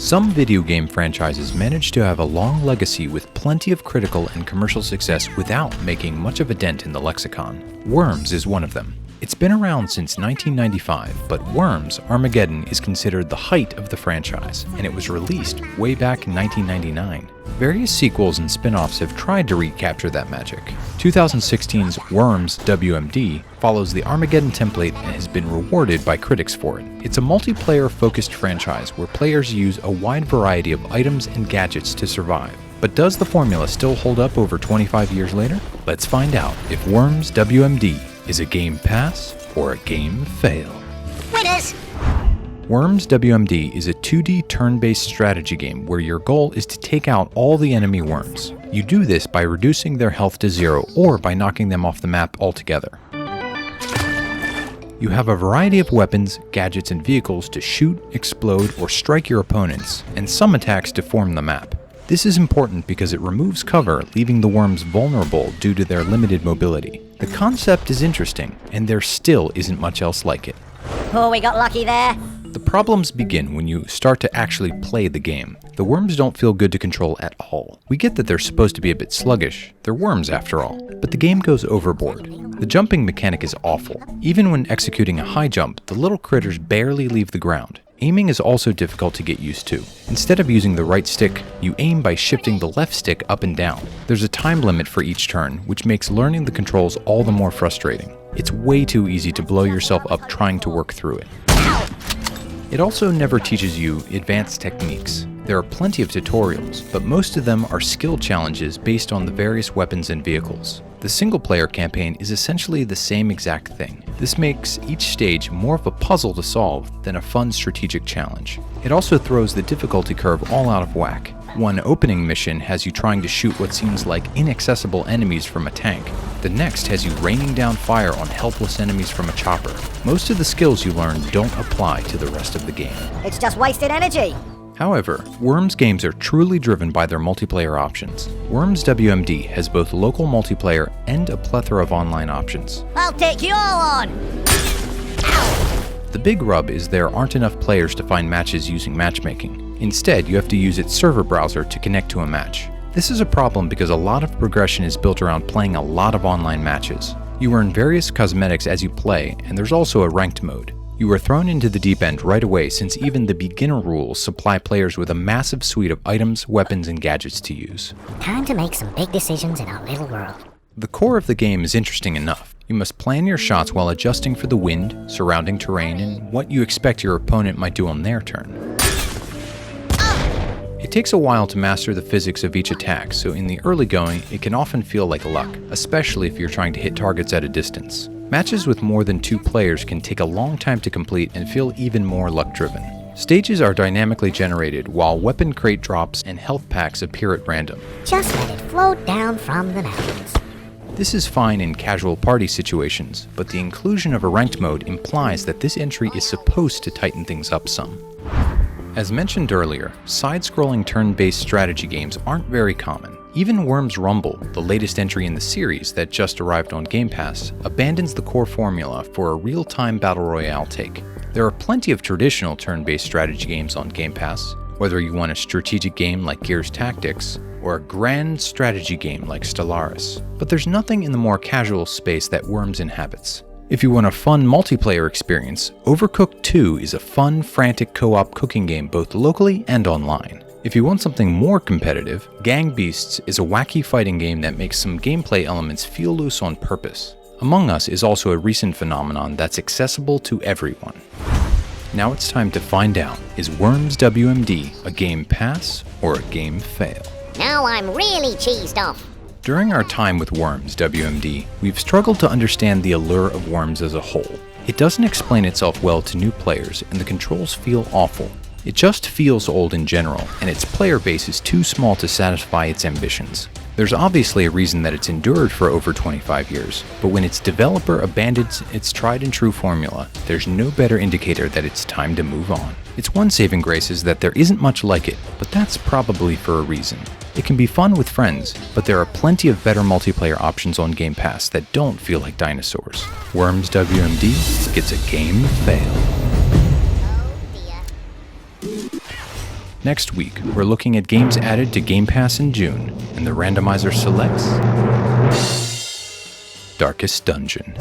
Some video game franchises manage to have a long legacy with plenty of critical and commercial success without making much of a dent in the lexicon. Worms is one of them. It's been around since 1995, but Worms Armageddon is considered the height of the franchise, and it was released way back in 1999. Various sequels and spin-offs have tried to recapture that magic. 2016's Worms W.M.D. follows the Armageddon template and has been rewarded by critics for it. It's a multiplayer-focused franchise where players use a wide variety of items and gadgets to survive. But does the formula still hold up over 25 years later? Let's find out if Worms W.M.D. is a game pass or a game fail. Winners! Worms W.M.D. is a 2D turn-based strategy game where your goal is to take out all the enemy worms. You do this by reducing their health to zero or by knocking them off the map altogether. You have a variety of weapons, gadgets, and vehicles to shoot, explode, or strike your opponents, and some attacks to form the map. This is important because it removes cover, leaving the worms vulnerable due to their limited mobility. The concept is interesting, and there still isn't much else like it. Oh, we got lucky there. The problems begin when you start to actually play the game. The worms don't feel good to control at all. We get that they're supposed to be a bit sluggish. They're worms after all. But the game goes overboard. The jumping mechanic is awful. Even when executing a high jump, the little critters barely leave the ground. Aiming is also difficult to get used to. Instead of using the right stick, you aim by shifting the left stick up and down. There's a time limit for each turn, which makes learning the controls all the more frustrating. It's way too easy to blow yourself up trying to work through it. It also never teaches you advanced techniques. There are plenty of tutorials, but most of them are skill challenges based on the various weapons and vehicles. The single-player campaign is essentially the same exact thing. This makes each stage more of a puzzle to solve than a fun strategic challenge. It also throws the difficulty curve all out of whack. One opening mission has you trying to shoot what seems like inaccessible enemies from a tank. The next has you raining down fire on helpless enemies from a chopper. Most of the skills you learn don't apply to the rest of the game. It's just wasted energy. However, Worms games are truly driven by their multiplayer options. Worms W.M.D. has both local multiplayer and a plethora of online options. I'll take you all on! The big rub is there aren't enough players to find matches using matchmaking. Instead, you have to use its server browser to connect to a match. This is a problem because a lot of progression is built around playing a lot of online matches. You earn various cosmetics as you play, and there's also a ranked mode. You are thrown into the deep end right away since even the beginner rules supply players with a massive suite of items, weapons, and gadgets to use. Time to make some big decisions in our little world. The core of the game is interesting enough. You must plan your shots while adjusting for the wind, surrounding terrain, and what you expect your opponent might do on their turn. It takes a while to master the physics of each attack, so in the early going, it can often feel like luck, especially if you're trying to hit targets at a distance. Matches with more than 2 players can take a long time to complete and feel even more luck-driven. Stages are dynamically generated, while weapon crate drops and health packs appear at random. Just let it float down from the mountains. This is fine in casual party situations, but the inclusion of a ranked mode implies that this entry is supposed to tighten things up some. As mentioned earlier, side-scrolling turn-based strategy games aren't very common. Even Worms Rumble, the latest entry in the series that just arrived on Game Pass, abandons the core formula for a real-time battle royale take. There are plenty of traditional turn-based strategy games on Game Pass, whether you want a strategic game like Gears Tactics, or a grand strategy game like Stellaris. But there's nothing in the more casual space that Worms inhabits. If you want a fun multiplayer experience, Overcooked 2 is a fun, frantic co-op cooking game both locally and online. If you want something more competitive, Gang Beasts is a wacky fighting game that makes some gameplay elements feel loose on purpose. Among Us is also a recent phenomenon that's accessible to everyone. Now it's time to find out, is Worms W.M.D. a game pass or a game fail? Now I'm really cheesed off. During our time with Worms W.M.D., we've struggled to understand the allure of Worms as a whole. It doesn't explain itself well to new players, and the controls feel awful. It just feels old in general, and its player base is too small to satisfy its ambitions. There's obviously a reason that it's endured for over 25 years, but when its developer abandons its tried and true formula, there's no better indicator that it's time to move on. Its one saving grace is that there isn't much like it, but that's probably for a reason. It can be fun with friends, but there are plenty of better multiplayer options on Game Pass that don't feel like dinosaurs. Worms W.M.D. gets a game fail. Next week, we're looking at games added to Game Pass in June, and the randomizer selects Darkest Dungeon.